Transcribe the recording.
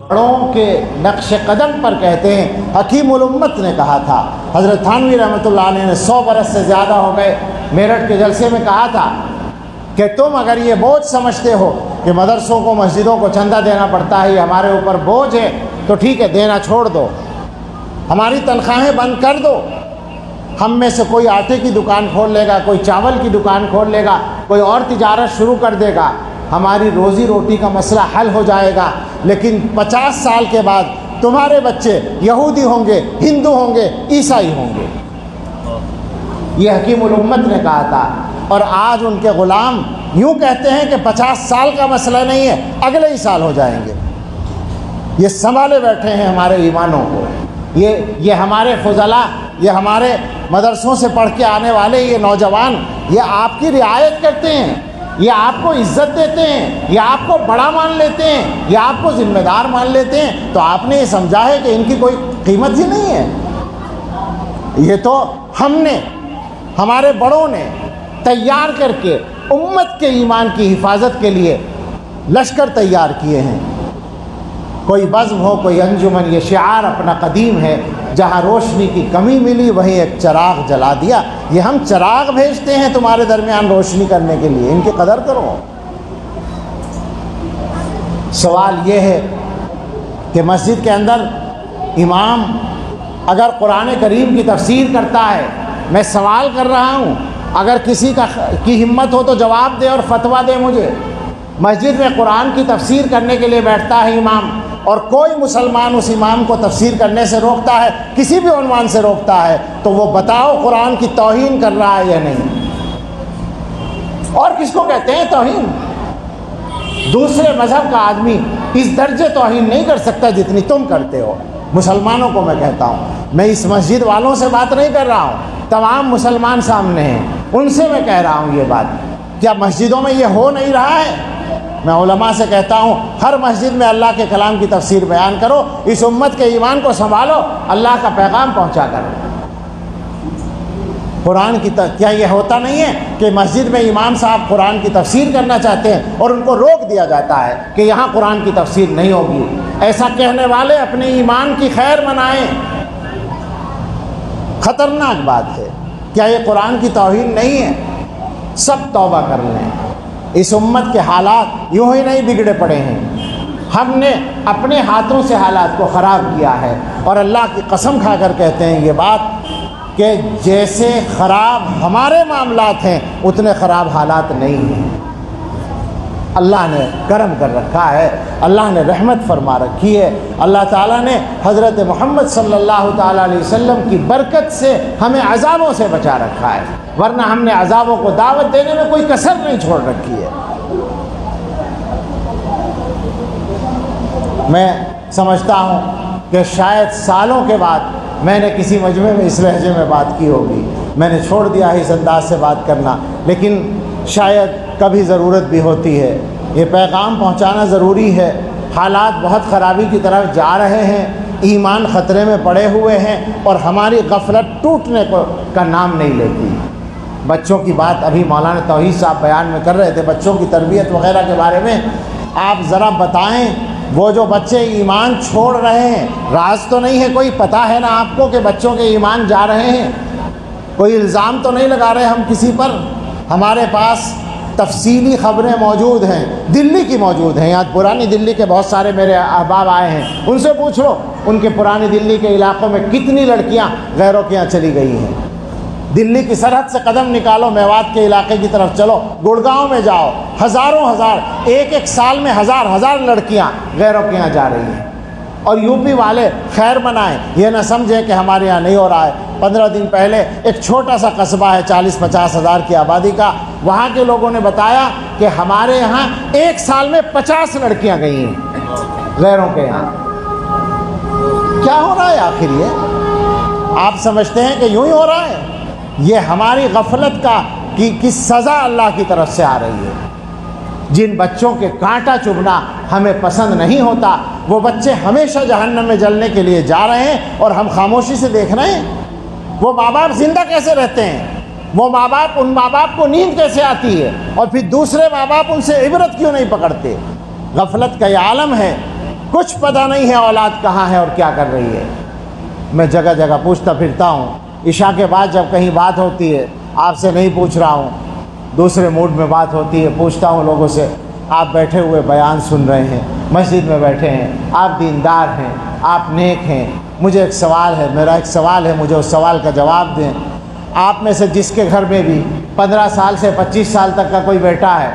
بڑوں کے نقش قدم پر کہتے ہیں. حکیم الامت نے کہا تھا، حضرت تھانوی رحمۃ اللہ علیہ نے 100 برس سے زیادہ ہو گئے میرٹھ کے جلسے میں کہا تھا کہ تم اگر یہ بوجھ سمجھتے ہو کہ مدرسوں کو مسجدوں کو چندہ دینا پڑتا ہے، یہ ہمارے اوپر بوجھ ہے، تو ٹھیک ہے، دینا چھوڑ دو، ہماری تنخواہیں بند کر دو. ہم میں سے کوئی آٹے کی دکان کھول لے گا، کوئی چاول کی دکان کھول لے گا، کوئی اور تجارت شروع کر دے گا، ہماری روزی روٹی کا مسئلہ حل ہو جائے گا. لیکن 50 سال کے بعد تمہارے بچے یہودی ہوں گے، ہندو ہوں گے، عیسائی ہوں گے. یہ حکیم الامت نے کہا تھا. اور آج ان کے غلام یوں کہتے ہیں کہ 50 سال کا مسئلہ نہیں ہے، اگلے ہی سال ہو جائیں گے. یہ سنبھالے بیٹھے ہیں ہمارے ایمانوں کو. یہ ہمارے فضلاء، یہ ہمارے مدرسوں سے پڑھ کے آنے والے یہ نوجوان، یہ آپ کی رعایت کرتے ہیں، یہ آپ کو عزت دیتے ہیں، یہ آپ کو بڑا مان لیتے ہیں، یہ آپ کو ذمہ دار مان لیتے ہیں. تو آپ نے یہ سمجھا ہے کہ ان کی کوئی قیمت ہی نہیں ہے. یہ تو ہم نے، ہمارے بڑوں نے تیار کر کے امت کے ایمان کی حفاظت کے لیے لشکر تیار کیے ہیں. کوئی بزم ہو، کوئی انجمن، یہ شعار اپنا قدیم ہے. جہاں روشنی کی کمی ملی وہیں ایک چراغ جلا دیا. یہ ہم چراغ بھیجتے ہیں تمہارے درمیان روشنی کرنے کے لیے، ان کی قدر کرو. سوال یہ ہے کہ مسجد کے اندر امام اگر قرآن کریم کی تفسیر کرتا ہے، میں سوال کر رہا ہوں، اگر کسی کی ہمت ہو تو جواب دے اور فتویٰ دے مجھے. مسجد میں قرآن کی تفسیر کرنے کے لیے بیٹھتا ہے امام، اور کوئی مسلمان اس امام کو تفسیر کرنے سے روکتا ہے، کسی بھی عنوان سے روکتا ہے، تو وہ بتاؤ قرآن کی توہین کر رہا ہے یا نہیں؟ اور کس کو کہتے ہیں توہین؟ دوسرے مذہب کا آدمی اس درجے توہین نہیں کر سکتا جتنی تم کرتے ہو. مسلمانوں کو میں کہتا ہوں، میں اس مسجد والوں سے بات نہیں کر رہا ہوں، تمام مسلمان سامنے ہیں، ان سے میں کہہ رہا ہوں یہ بات. کیا مسجدوں میں یہ ہو نہیں رہا ہے؟ میں علماء سے کہتا ہوں ہر مسجد میں اللہ کے کلام کی تفسیر بیان کرو، اس امت کے ایمان کو سنبھالو، اللہ کا پیغام پہنچا کرو. قرآن کی کیا یہ ہوتا نہیں ہے کہ مسجد میں امام صاحب قرآن کی تفسیر کرنا چاہتے ہیں اور ان کو روک دیا جاتا ہے کہ یہاں قرآن کی تفسیر نہیں ہوگی؟ ایسا کہنے والے اپنے ایمان کی خیر منائیں. خطرناک بات ہے. کیا یہ قرآن کی توہین نہیں ہے؟ سب توبہ کر لیں. اس امت کے حالات یوں ہی نہیں بگڑے پڑے ہیں، ہم نے اپنے ہاتھوں سے حالات کو خراب کیا ہے. اور اللہ کی قسم کھا کر کہتے ہیں یہ بات کہ جیسے خراب ہمارے معاملات ہیں اتنے خراب حالات نہیں ہیں. اللہ نے کرم کر رکھا ہے، اللہ نے رحمت فرما رکھی ہے. اللہ تعالیٰ نے حضرت محمد صلی اللہ تعالیٰ علیہ وسلم کی برکت سے ہمیں عذابوں سے بچا رکھا ہے، ورنہ ہم نے عذابوں کو دعوت دینے میں کوئی کسر نہیں چھوڑ رکھی ہے. میں سمجھتا ہوں کہ شاید سالوں کے بعد میں نے کسی مجمع میں اس لہجے میں بات کی ہوگی. میں نے چھوڑ دیا ہے اس انداز سے بات کرنا، لیکن شاید کبھی ضرورت بھی ہوتی ہے. یہ پیغام پہنچانا ضروری ہے. حالات بہت خرابی کی طرف جا رہے ہیں، ایمان خطرے میں پڑے ہوئے ہیں، اور ہماری غفلت ٹوٹنے کا نام نہیں لیتی. بچوں کی بات ابھی مولانا توحید صاحب بیان میں کر رہے تھے، بچوں کی تربیت وغیرہ کے بارے میں. آپ ذرا بتائیں، وہ جو بچے ایمان چھوڑ رہے ہیں، راز تو نہیں ہے کوئی؟ پتہ ہے نا آپ کو کہ بچوں کے ایمان جا رہے ہیں؟ کوئی الزام تو نہیں لگا رہے ہم کسی پر. ہمارے پاس تفصیلی خبریں موجود ہیں، دلی کی موجود ہیں. یہاں پرانی دلی کے بہت سارے میرے احباب آئے ہیں، ان سے پوچھ لو ان کے پرانی دلی کے علاقوں میں کتنی لڑکیاں غیروں کے یہاں چلی گئی ہیں. دلی کی سرحد سے قدم نکالو، میوات کے علاقے کی طرف چلو، گڑگاؤں میں جاؤ، ہزاروں ہزار، ایک سال میں ہزار لڑکیاں غیروں کے یہاں جا رہی ہیں. اور یو پی والے خیر منائیں، یہ نہ سمجھیں کہ ہمارے یہاں نہیں ہو رہا ہے. 15 دن پہلے ایک چھوٹا سا قصبہ ہے 40-50 ہزار کی آبادی کا، وہاں کے لوگوں نے بتایا کہ ہمارے یہاں ایک سال میں 50 لڑکیاں گئی ہیں غیروں کے یہاں. کیا ہو رہا ہے آخر یہ؟ آپ سمجھتے ہیں کہ یوں ہی ہو رہا ہے؟ یہ ہماری غفلت کی سزا اللہ کی طرف سے آ رہی ہے۔ جن بچوں کے کانٹا چبھنا ہمیں پسند نہیں ہوتا، وہ بچے ہمیشہ جہنم میں جلنے کے لیے جا رہے ہیں اور ہم خاموشی سے دیکھ رہے ہیں۔ وہ ماں باپ زندہ کیسے رہتے ہیں؟ وہ ان ماں باپ کو نیند کیسے آتی ہے؟ اور پھر دوسرے ماں باپ ان سے عبرت کیوں نہیں پکڑتے؟ غفلت کا یہ عالم ہے، کچھ پتہ نہیں ہے اولاد کہاں ہے اور کیا کر رہی ہے۔ میں جگہ جگہ پوچھتا پھرتا ہوں، عشاء کے بعد جب کہیں بات ہوتی ہے، آپ سے نہیں پوچھ رہا ہوں، دوسرے موڈ میں بات ہوتی ہے، پوچھتا ہوں لوگوں سے، آپ بیٹھے ہوئے بیان سن رہے ہیں، مسجد میں بیٹھے ہیں، آپ دیندار ہیں، آپ نیک ہیں، مجھے ایک سوال ہے، میرا ایک سوال ہے، مجھے اس سوال کا جواب دیں۔ آپ میں سے جس کے گھر میں بھی 15 سال سے 25 سال تک کا کوئی بیٹا ہے،